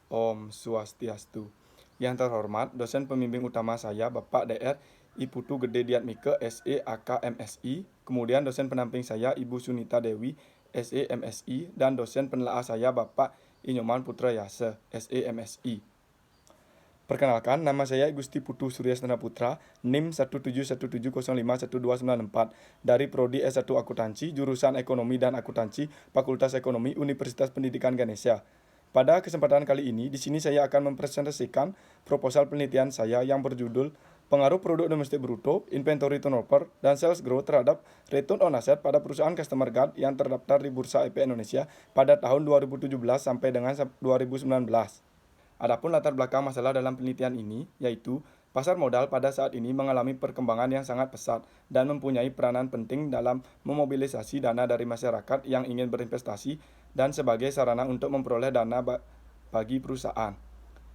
Om Swastiastu. Yang terhormat, dosen pembimbing utama saya, Bapak Dr. Iputu Gede Diatmike, SE AK MSI. Kemudian dosen pendamping saya, Ibu Sunita Dewi, SE MSI. Dan dosen penelaah saya, Bapak Inyoman Putra Yase, SE MSI. Perkenalkan, nama saya Gusti Putu Suryasnana Putra, NIM 17170512994, dari Prodi S1 Akuntansi, jurusan Ekonomi dan Akuntansi, Fakultas Ekonomi, Universitas Pendidikan Ganesha. Pada kesempatan kali ini, di sini saya akan mempresentasikan proposal penelitian saya yang berjudul Pengaruh Produk Domestik Bruto, Inventory Turnover, dan Sales Growth terhadap Return on Asset pada perusahaan Customer Guard yang terdaftar di Bursa Efek Indonesia pada tahun 2017 sampai dengan 2019. Adapun latar belakang masalah dalam penelitian ini, yaitu pasar modal pada saat ini mengalami perkembangan yang sangat pesat dan mempunyai peranan penting dalam memobilisasi dana dari masyarakat yang ingin berinvestasi dan sebagai sarana untuk memperoleh dana bagi perusahaan.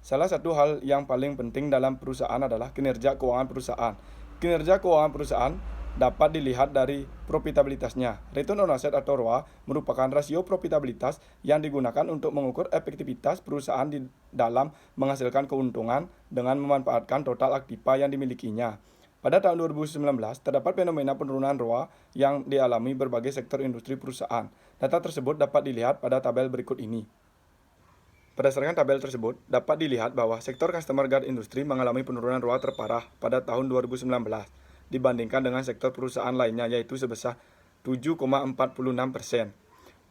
Salah satu hal yang paling penting dalam perusahaan adalah kinerja keuangan perusahaan. Kinerja keuangan perusahaan dapat dilihat dari profitabilitasnya. Return on Asset atau ROA merupakan rasio profitabilitas yang digunakan untuk mengukur efektivitas perusahaan di dalam menghasilkan keuntungan dengan memanfaatkan total aktiva yang dimilikinya. Pada tahun 2019, terdapat fenomena penurunan ROA yang dialami berbagai sektor industri perusahaan. Data tersebut dapat dilihat pada tabel berikut ini. Berdasarkan tabel tersebut, dapat dilihat bahwa sektor Customer Guard Industri mengalami penurunan ROA terparah pada tahun 2019 dibandingkan dengan sektor perusahaan lainnya, yaitu sebesar 7,46%.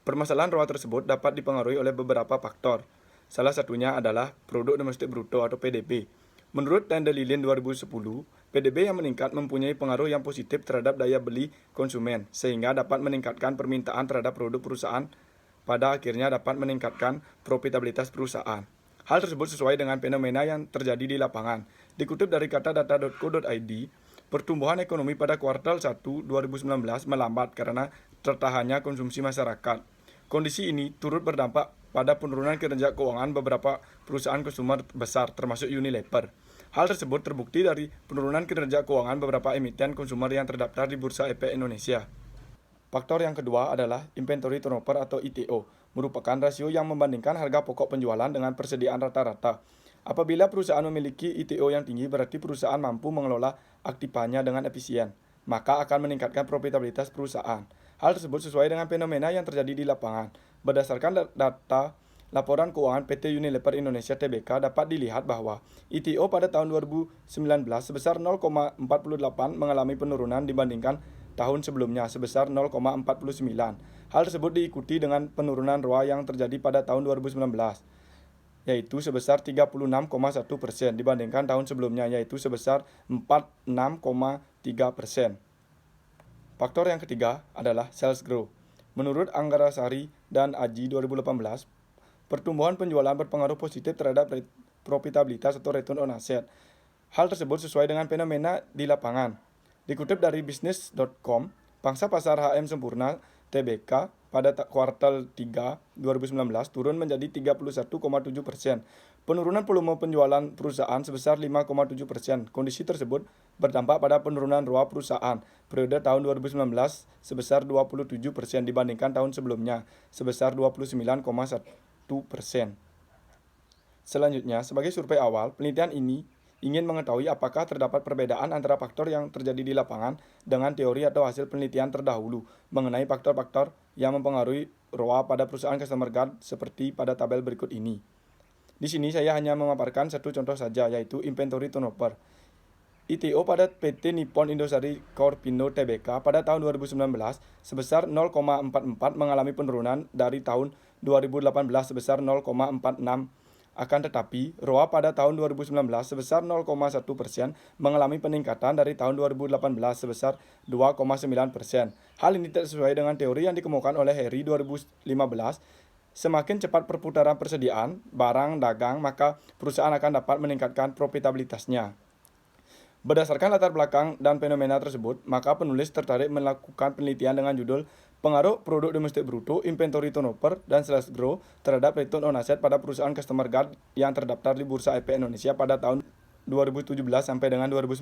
Permasalahan ROA tersebut dapat dipengaruhi oleh beberapa faktor. Salah satunya adalah Produk Domestik Bruto atau PDB. Menurut Tendelilin 2010, PDB yang meningkat mempunyai pengaruh yang positif terhadap daya beli konsumen, sehingga dapat meningkatkan permintaan terhadap produk perusahaan, pada akhirnya dapat meningkatkan profitabilitas perusahaan. Hal tersebut sesuai dengan fenomena yang terjadi di lapangan. Dikutip dari katadata.co.id, pertumbuhan ekonomi pada kuartal 1 2019 melambat karena tertahannya konsumsi masyarakat. Kondisi ini turut berdampak pada penurunan kinerja keuangan beberapa perusahaan konsumer besar, termasuk Unilever. Hal tersebut terbukti dari penurunan kinerja keuangan beberapa emiten konsumer yang terdaftar di Bursa Efek Indonesia. Faktor yang kedua adalah Inventory Turnover atau ITO, merupakan rasio yang membandingkan harga pokok penjualan dengan persediaan rata-rata. Apabila perusahaan memiliki ITO yang tinggi, berarti perusahaan mampu mengelola aktivanya dengan efisien, maka akan meningkatkan profitabilitas perusahaan. Hal tersebut sesuai dengan fenomena yang terjadi di lapangan. Berdasarkan data laporan keuangan PT Unilever Indonesia Tbk dapat dilihat bahwa ITO pada tahun 2019 sebesar 0,48 mengalami penurunan dibandingkan tahun sebelumnya sebesar 0,49. Hal tersebut diikuti dengan penurunan ROA yang terjadi pada tahun 2019, yaitu sebesar 36,1% dibandingkan tahun sebelumnya, yaitu sebesar 46,3%. Faktor yang ketiga adalah sales growth. Menurut Anggarasari dan Aji 2018, pertumbuhan penjualan berpengaruh positif terhadap profitabilitas atau return on asset. Hal tersebut sesuai dengan fenomena di lapangan. Dikutip dari bisnis.com, pangsa pasar HM Sempurna Tbk pada kuartal 3 2019 turun menjadi 31,7%. Penurunan volume penjualan perusahaan sebesar 5,7%. Kondisi tersebut berdampak pada penurunan ROA perusahaan periode tahun 2019 sebesar 27% dibandingkan tahun sebelumnya sebesar 29,1%. Selanjutnya, sebagai survei awal, penelitian ini ingin mengetahui apakah terdapat perbedaan antara faktor yang terjadi di lapangan dengan teori atau hasil penelitian terdahulu mengenai faktor-faktor yang mempengaruhi ROA pada perusahaan Customer Guard seperti pada tabel berikut ini. Di sini saya hanya memaparkan satu contoh saja, yaitu Inventory Turnover. ITO pada PT Nippon Indosari Corpino Tbk pada tahun 2019 sebesar 0,44 mengalami penurunan dari tahun 2018 sebesar 0,46. Akan tetapi, ROA pada tahun 2019 sebesar 0,1% mengalami peningkatan dari tahun 2018 sebesar 2,9%. Hal ini tidak sesuai dengan teori yang dikemukakan oleh Harry 2015. Semakin cepat perputaran persediaan barang dagang, maka perusahaan akan dapat meningkatkan profitabilitasnya. Berdasarkan latar belakang dan fenomena tersebut, maka penulis tertarik melakukan penelitian dengan judul Pengaruh Produk Domestik Bruto, Inventory Turnover, dan Sales Growth terhadap Return on Asset pada perusahaan Customer Guard yang terdaftar di Bursa Efek Indonesia pada tahun 2017 sampai dengan 2019.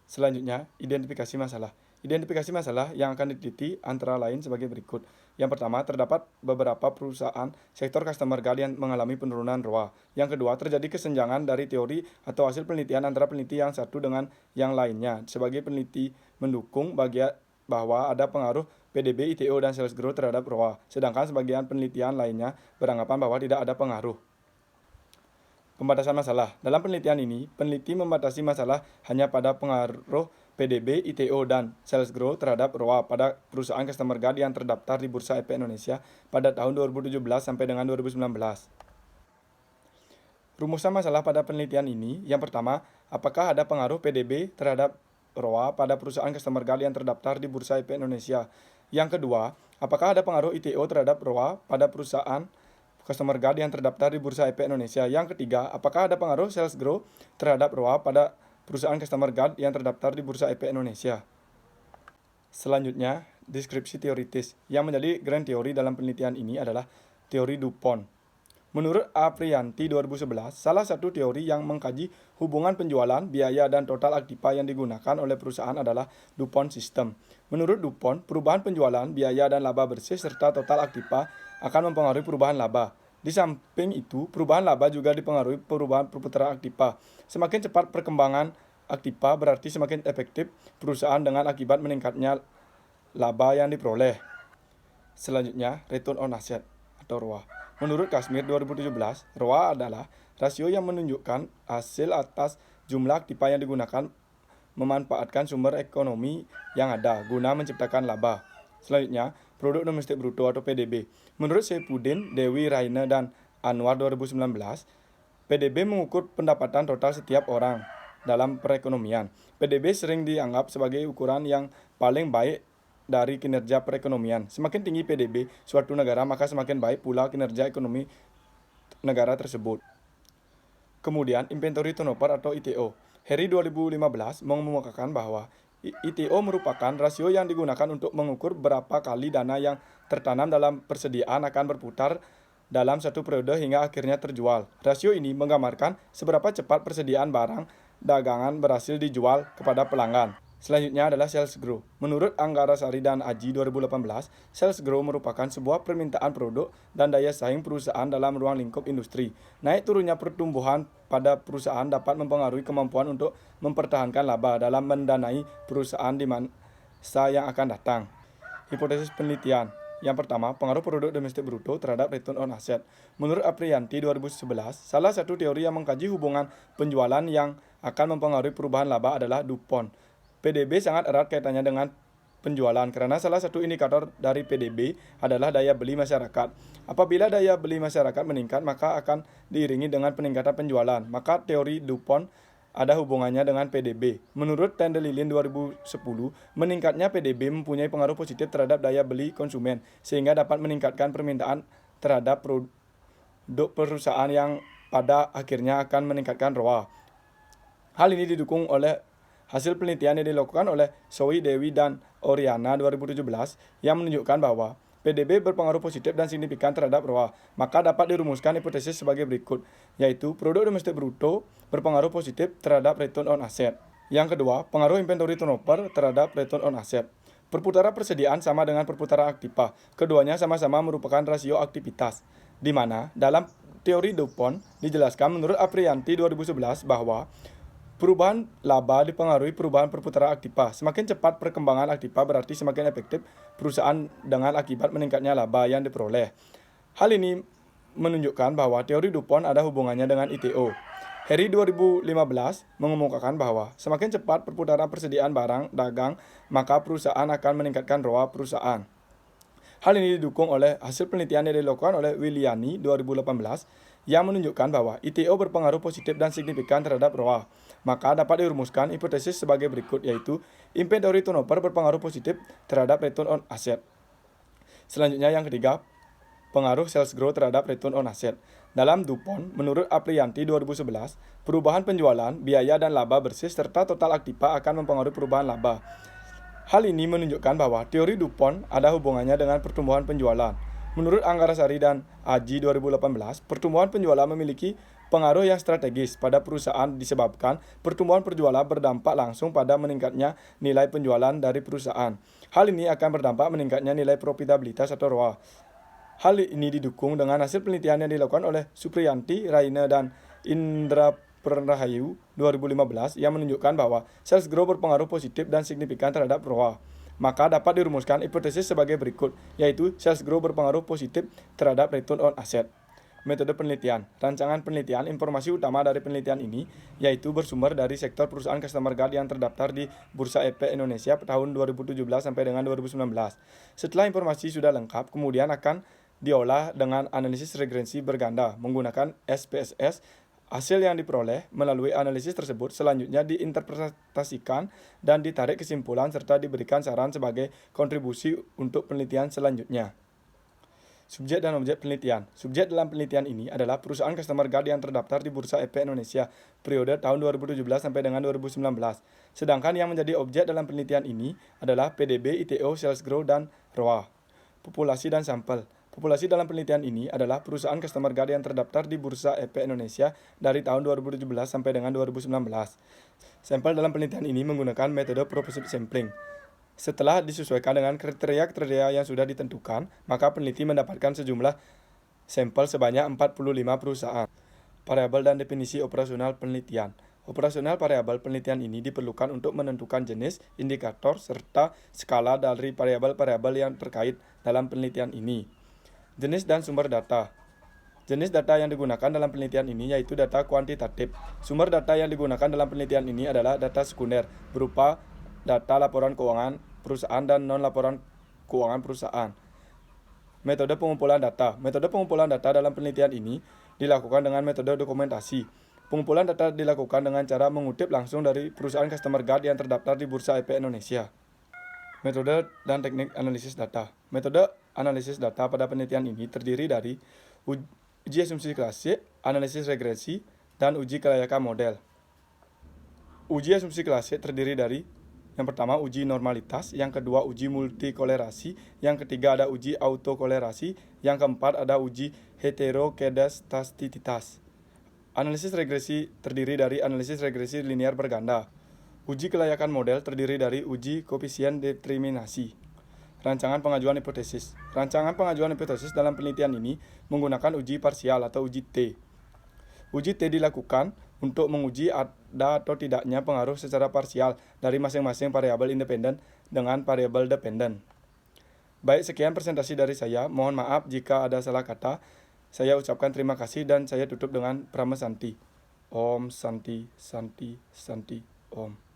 Selanjutnya, identifikasi masalah. Identifikasi masalah yang akan diteliti antara lain sebagai berikut. Yang pertama, terdapat beberapa perusahaan sektor customer guide yang mengalami penurunan ROA. Yang kedua, terjadi kesenjangan dari teori atau hasil penelitian antara peneliti yang satu dengan yang lainnya. Sebagai peneliti mendukung bahwa ada pengaruh PDB, ITO, dan sales growth terhadap ROA, sedangkan sebagian penelitian lainnya beranggapan bahwa tidak ada pengaruh. Pembatasan masalah. Dalam penelitian ini, peneliti membatasi masalah hanya pada pengaruh PDB, ITO, dan sales growth terhadap ROA pada perusahaan customer guide yang terdaftar di Bursa Efek Indonesia pada tahun 2017 sampai dengan 2019. Rumusan masalah pada penelitian ini, yang pertama, apakah ada pengaruh PDB terhadap ROA pada perusahaan customer guide yang terdaftar di Bursa Efek Indonesia? Yang kedua, apakah ada pengaruh ITO terhadap ROA pada perusahaan customer guide yang terdaftar di Bursa Efek Indonesia? Yang ketiga, apakah ada pengaruh sales growth terhadap ROA pada perusahaan customer guide yang terdaftar di Bursa Efek Indonesia? Selanjutnya, deskripsi teoritis. Yang menjadi grand teori dalam penelitian ini adalah teori DuPont. Menurut Aprianti 2011, salah satu teori yang mengkaji hubungan penjualan, biaya, dan total aktiva yang digunakan oleh perusahaan adalah DuPont System. Menurut DuPont, perubahan penjualan, biaya, dan laba bersih serta total aktiva akan mempengaruhi perubahan laba. Di samping itu, perubahan laba juga dipengaruhi perubahan perputaran aktiva. Semakin cepat perkembangan aktiva berarti semakin efektif perusahaan dengan akibat meningkatnya laba yang diperoleh. Selanjutnya, return on asset atau ROA. Menurut Kashmir 2017, ROA adalah rasio yang menunjukkan hasil atas jumlah aktiva yang digunakan memanfaatkan sumber ekonomi yang ada guna menciptakan laba. Selanjutnya, produk domestik bruto atau PDB. Menurut Saifuddin, Dewi, Raina, dan Anwar 2019, PDB mengukur pendapatan total setiap orang dalam perekonomian. PDB sering dianggap sebagai ukuran yang paling baik dari kinerja perekonomian. Semakin tinggi PDB suatu negara, maka semakin baik pula kinerja ekonomi negara tersebut. Kemudian, inventory turnover atau ITO. Harry 2015 mengemukakan bahwa ITO merupakan rasio yang digunakan untuk mengukur berapa kali dana yang tertanam dalam persediaan akan berputar dalam satu periode hingga akhirnya terjual. Rasio ini menggambarkan seberapa cepat persediaan barang dagangan berhasil dijual kepada pelanggan. Selanjutnya adalah sales growth. Menurut Anggarasari dan Aji 2018, sales growth merupakan sebuah permintaan produk dan daya saing perusahaan dalam ruang lingkup industri. Naik turunnya pertumbuhan pada perusahaan dapat mempengaruhi kemampuan untuk mempertahankan laba dalam mendanai perusahaan di masa yang akan datang. Hipotesis penelitian. Yang pertama, pengaruh produk domestik bruto terhadap return on asset. Menurut Aprianti 2011, salah satu teori yang mengkaji hubungan penjualan yang akan mempengaruhi perubahan laba adalah DuPont. PDB sangat erat kaitannya dengan penjualan karena salah satu indikator dari PDB adalah daya beli masyarakat. Apabila daya beli masyarakat meningkat, maka akan diiringi dengan peningkatan penjualan. Maka teori DuPont ada hubungannya dengan PDB. Menurut Tendelilin 2010, meningkatnya PDB mempunyai pengaruh positif terhadap daya beli konsumen sehingga dapat meningkatkan permintaan terhadap produk perusahaan yang pada akhirnya akan meningkatkan ROA. Hal ini didukung oleh hasil penelitian yang dilakukan oleh Zoe, Dewi, dan Oriana 2017 yang menunjukkan bahwa PDB berpengaruh positif dan signifikan terhadap ROA. Maka dapat dirumuskan hipotesis sebagai berikut, yaitu produk domestik bruto berpengaruh positif terhadap return on asset. Yang kedua, pengaruh inventory turnover terhadap return on asset. Perputaran persediaan sama dengan perputaran aktiva. Keduanya sama-sama merupakan rasio aktivitas, di mana dalam teori DuPont dijelaskan menurut Aprianti 2011 bahwa perubahan laba dipengaruhi perubahan perputaran aktiva. Semakin cepat perkembangan aktiva berarti semakin efektif perusahaan dengan akibat meningkatnya laba yang diperoleh. Hal ini menunjukkan bahwa teori DuPont ada hubungannya dengan ITO. Harry 2015 mengemukakan bahwa semakin cepat perputaran persediaan barang dagang, maka perusahaan akan meningkatkan ROA perusahaan. Hal ini didukung oleh hasil penelitian yang dilakukan oleh Williani 2018 yang menunjukkan bahwa ITO berpengaruh positif dan signifikan terhadap ROA. Maka dapat dirumuskan hipotesis sebagai berikut, yaitu inventory turnover berpengaruh positif terhadap return on asset. Selanjutnya yang ketiga, pengaruh sales growth terhadap return on asset. Dalam DuPont, menurut Aprianti 2011, perubahan penjualan, biaya, dan laba bersih serta total aktiva akan mempengaruhi perubahan laba. Hal ini menunjukkan bahwa teori DuPont ada hubungannya dengan pertumbuhan penjualan. Menurut Anggarasari dan Aji 2018, pertumbuhan penjualan memiliki pengaruh yang strategis pada perusahaan disebabkan pertumbuhan penjualan berdampak langsung pada meningkatnya nilai penjualan dari perusahaan. Hal ini akan berdampak meningkatnya nilai profitabilitas atau ROA. Hal ini didukung dengan hasil penelitian yang dilakukan oleh Supriyanti, Raina, dan Indra Rahayu 2015 yang menunjukkan bahwa sales growth berpengaruh positif dan signifikan terhadap ROA. Maka dapat dirumuskan hipotesis sebagai berikut, yaitu sales growth berpengaruh positif terhadap return on asset. Metode penelitian. Rancangan penelitian, informasi utama dari penelitian ini yaitu bersumber dari sektor perusahaan customer guard yang terdaftar di Bursa Efek Indonesia tahun 2017 sampai dengan 2019. Setelah informasi sudah lengkap, kemudian akan diolah dengan analisis regresi berganda menggunakan SPSS. Hasil yang diperoleh melalui analisis tersebut selanjutnya diinterpretasikan dan ditarik kesimpulan serta diberikan saran sebagai kontribusi untuk penelitian selanjutnya. Subjek dan objek penelitian. Subjek dalam penelitian ini adalah perusahaan customer guard yang terdaftar di Bursa Efek Indonesia periode tahun 2017 sampai dengan 2019. Sedangkan yang menjadi objek dalam penelitian ini adalah PDB, ITO, sales growth, dan ROA. Populasi dan sampel. Populasi dalam penelitian ini adalah perusahaan customer guard yang terdaftar di Bursa Efek Indonesia dari tahun 2017 sampai dengan 2019. Sampel dalam penelitian ini menggunakan metode proportional sampling. Setelah disesuaikan dengan kriteria-kriteria yang sudah ditentukan, maka peneliti mendapatkan sejumlah sampel sebanyak 45 perusahaan. Variabel dan definisi operasional penelitian. Operasional variabel penelitian ini diperlukan untuk menentukan jenis, indikator, serta skala dari variabel-variabel yang terkait dalam penelitian ini. Jenis dan sumber data. Jenis data yang digunakan dalam penelitian ini yaitu data kuantitatif. Sumber data yang digunakan dalam penelitian ini adalah data sekunder, berupa data laporan keuangan perusahaan dan non-laporan keuangan perusahaan. Metode pengumpulan data. Metode pengumpulan data dalam penelitian ini dilakukan dengan metode dokumentasi. Pengumpulan data dilakukan dengan cara mengutip langsung dari perusahaan customer guard yang terdaftar di Bursa Efek Indonesia. Metode dan teknik analisis data. Metode analisis data pada penelitian ini terdiri dari uji asumsi klasik, analisis regresi, dan uji kelayakan model. Uji asumsi klasik terdiri dari yang pertama uji normalitas, yang kedua uji multikolerasi, yang ketiga ada uji autokolerasi, yang keempat ada uji heterokedastasitas. Analisis regresi terdiri dari analisis regresi linear berganda. Uji kelayakan model terdiri dari uji koefisien determinasi. Rancangan pengajuan hipotesis. Rancangan pengajuan hipotesis dalam penelitian ini menggunakan uji parsial atau uji T. Uji T dilakukan untuk menguji ada atau tidaknya pengaruh secara parsial dari masing-masing variabel independen dengan variabel dependen. Baik, sekian presentasi dari saya. Mohon maaf jika ada salah kata. Saya ucapkan terima kasih dan saya tutup dengan Brahma Santi. Om Santi Santi Santi Om.